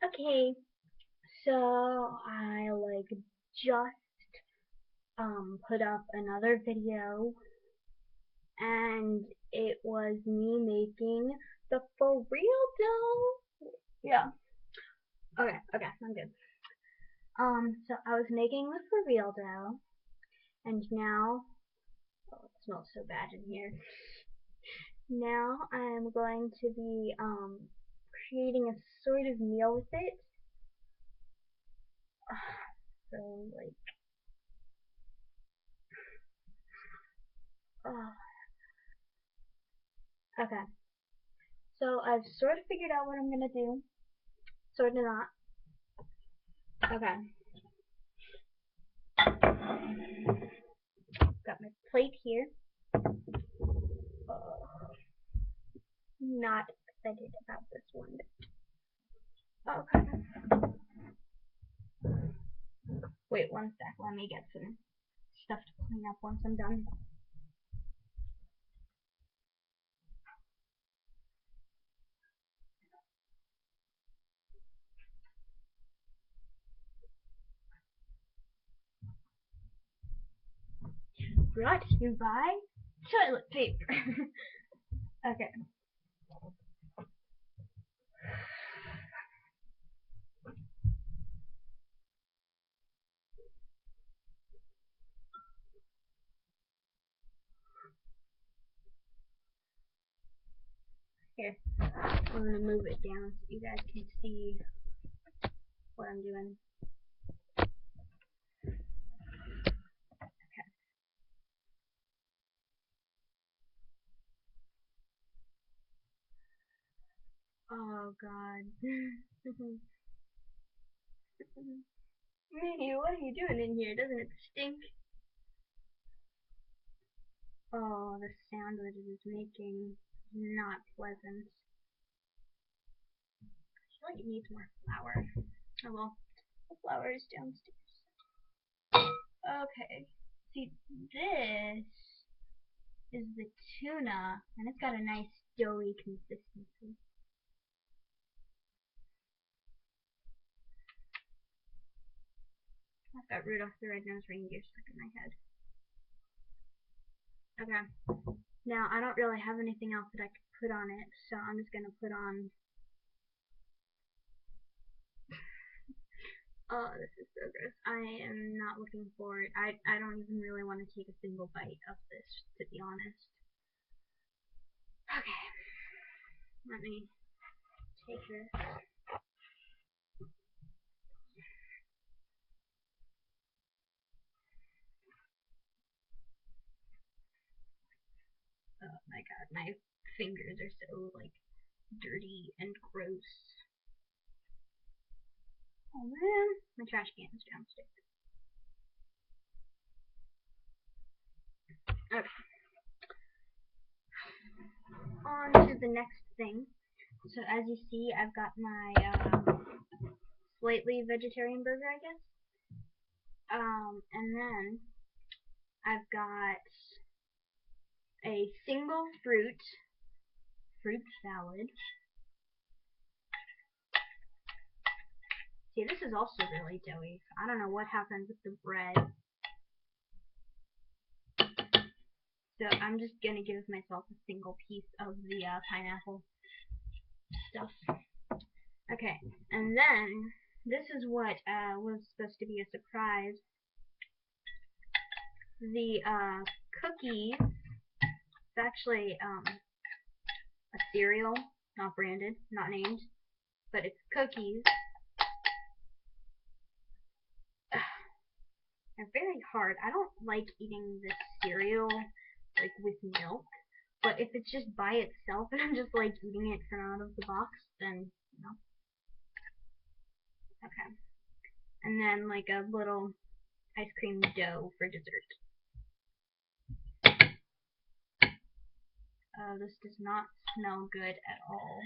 Okay, so I just put up another video and it was me making the for real dough. Yeah. Okay, I'm good. So I was making the for real dough and now it smells so bad in here. Now I'm going to be creating a sort of meal with it. So uh, okay. So I've sort of figured out what I'm gonna do. Sort of not. Okay. Got my plate here. Not excited about this one. Okay. Wait one sec. Let me get some stuff to clean up once I'm done. Brought to you by toilet paper. Okay. Here. I'm gonna move it down so you guys can see what I'm doing. Okay. Oh god. Minnie, what are you doing in here? Doesn't it stink? Oh, the sound that it is making is not pleasant. I feel like it needs more flour. Oh well, the flour is downstairs. Okay. See, this is the tuna, and it's got a nice doughy consistency. I've got Rudolph the Red-Nosed Reindeer stuck in my head. Okay. Now, I don't really have anything else that I could put on it, so I'm just gonna put on... Oh, this is so gross. I am not looking forward. I don't even really want to take a single bite of this, to be honest. Okay. Let me take this. Oh my god, my fingers are so, dirty and gross. Oh man, my trash can is downstairs. Okay. On to the next thing. So as you see, I've got my slightly vegetarian burger, I guess. And then I've got a single fruit salad. See, this is also really doughy. I don't know what happened with the bread. So I'm just gonna give myself a single piece of the pineapple stuff. Okay, and then this is what was supposed to be a surprise. The cookies, it's actually a cereal, not branded, not named, but it's cookies. They're very hard. I don't like eating this cereal with milk, but if it's just by itself and I'm just eating it from out of the box, then okay. And then a little ice cream dough for dessert. This does not smell good at all.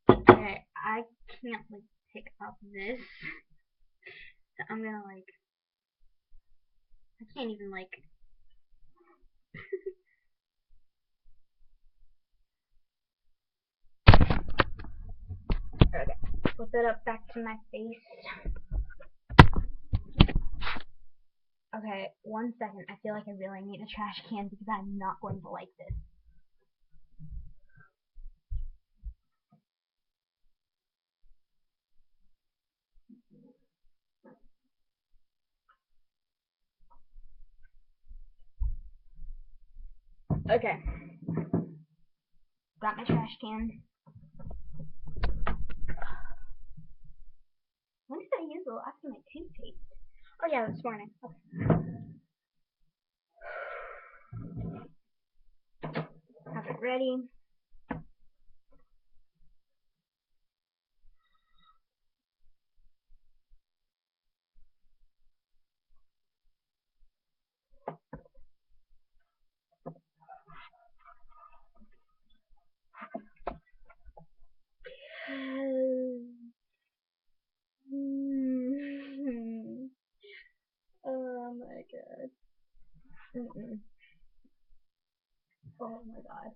Okay, I can't pick up this. So I'm gonna I can't even Okay, put it up back to my face. Okay, 1 second. I feel like I really need a trash can because I'm not going to like this. Okay. Got my trash can. When did I use the last of my toothpaste? Oh yeah, this morning. Okay. Have it ready. Oh my god. Oh my god.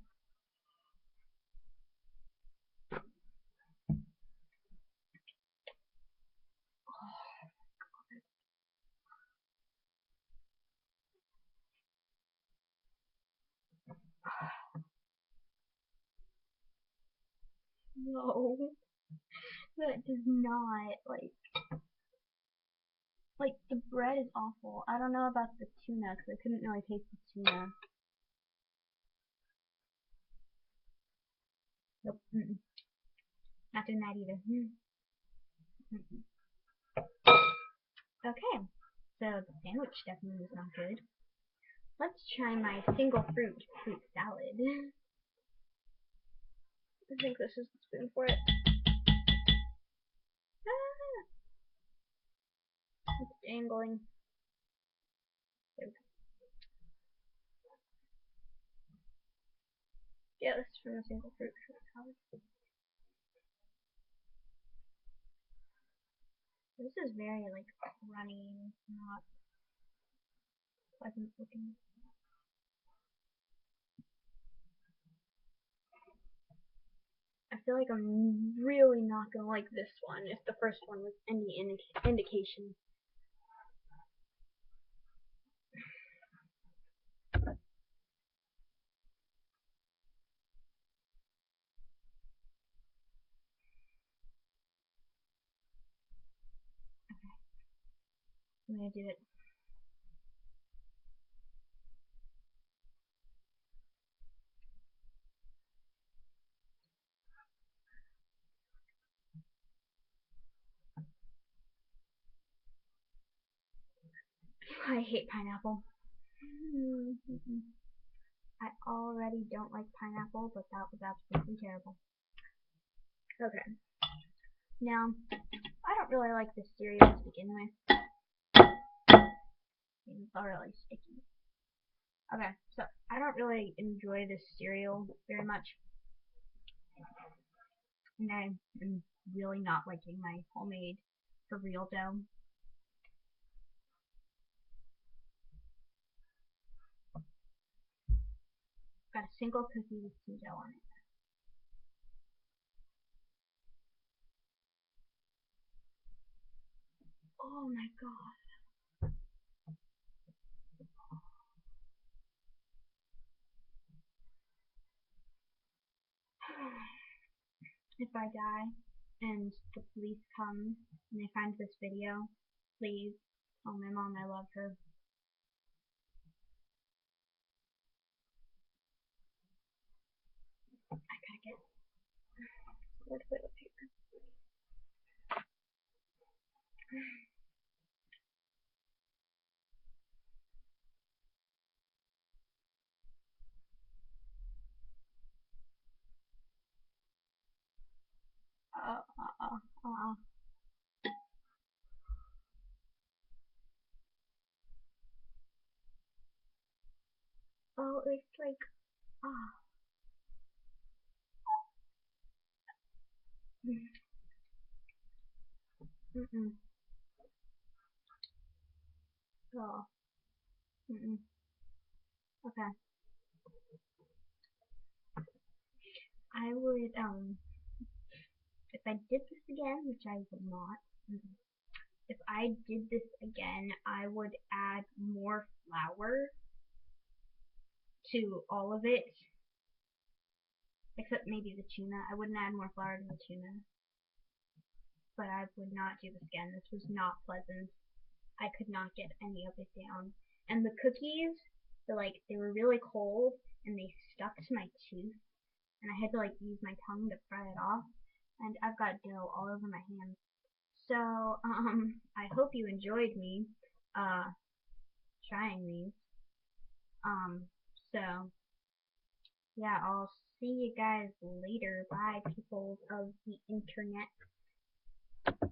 No. That does not, like the bread is awful. I don't know about the tuna because I couldn't really taste the tuna. Nope. Not doing that either. Okay. So the sandwich definitely was not good. Let's try my single fruit salad. I think this is the spoon for it. Ah, it's dangling. There we go. Yeah, this is from a single fruit salad. This is very like runny, not pleasant looking. I feel like I'm really not gonna like this one if the first one was any indication. I'm gonna do it. I hate pineapple. I already don't like pineapple, but that was absolutely terrible. Okay. Now, I don't really like this cereal to begin with. It's really sticky. Okay, so I don't really enjoy this cereal very much. And I'm really not liking my homemade forreal dough. Got a single cookie with some dough on it. Oh my god. If I die and the police come and they find this video, please tell my mom I love her. I gotta get more toilet paper. Uh, uh, uh, uh. Oh, it's like, ah. Mm-mm. Oh. Mm-mm. Okay. I would, it's I did this again, which I will not, if I did this again, I would add more flour to all of it, except maybe the tuna. I wouldn't add more flour to the tuna, but I would not do this again. This was not pleasant. I could not get any of it down. And the cookies, they were really cold, and they stuck to my tooth, and I had to use my tongue to pry it off, and I've got dough all over my hands. So, I hope you enjoyed me, trying these. So, yeah, I'll see you guys later. Bye, people of the internet.